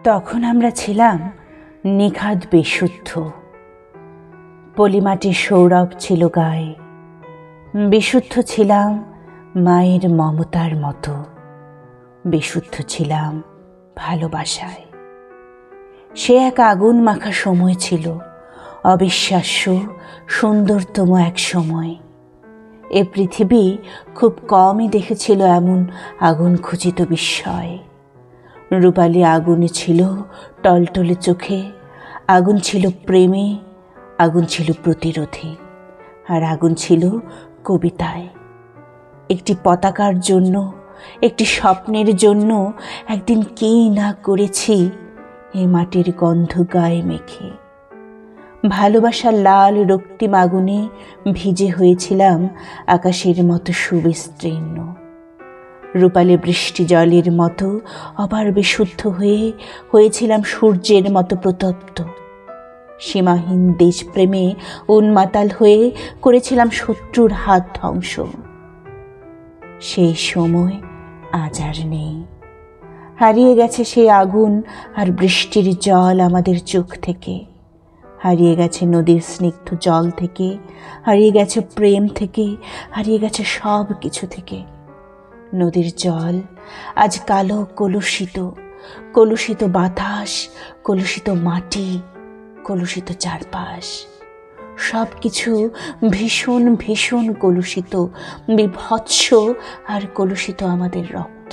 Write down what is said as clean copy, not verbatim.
তখন আমরা ছিলাম নিখাদ বিশুদ্ধ। পলিমাটির সৌরভ ছিল গায়ে, বিশুদ্ধ ছিলাম মায়ের মমতার মতো, বিশুদ্ধ ছিলাম ভালোবাসায়। সে এক আগুন মাখা সময় ছিল, অবিশ্বাস্য সুন্দরতম এক সময়। এ পৃথিবী খুব কমই দেখেছিল এমন আগুন খচিত বিস্ময়। রূপালী আগুনে ছিল টলটলে চোখে, আগুন ছিল প্রেমে, আগুন ছিল প্রতিরোধে, আর আগুন ছিল কবিতায়। একটি পতাকার জন্য, একটি স্বপ্নের জন্য একদিন কী না করেছি এ মাটির গন্ধ গায়ে মেখে। ভালোবাসার লাল রক্তিম আগুনে ভিজে হয়েছিলাম আকাশের মতো সুবিস্তীর্ণ। রূপালী বৃষ্টি জলের মতো অপার বিশুদ্ধ হয়েছিলাম সূর্যের মতো প্রতপ্ত। সীমাহীন দেশপ্রেমে উন্মাতাল হয়ে করেছিলাম শত্রুর হাত ধ্বংস। সেই সময় আজ আর নেই, হারিয়ে গেছে সেই আগুন আর বৃষ্টির জল আমাদের চোখ থেকে, হারিয়ে গেছে নদীর স্নিগ্ধ জল থেকে, হারিয়ে গেছে প্রেম থেকে, হারিয়ে গেছে সব কিছু থেকে। নদীর জল আজ কালো কলুষিত, কলুষিত বাতাস, কলুষিত মাটি, কলুষিত চারপাশ, সব কিছু ভীষণ ভীষণ কলুষিত, বিভৎস আর কলুষিত আমাদের রক্ত।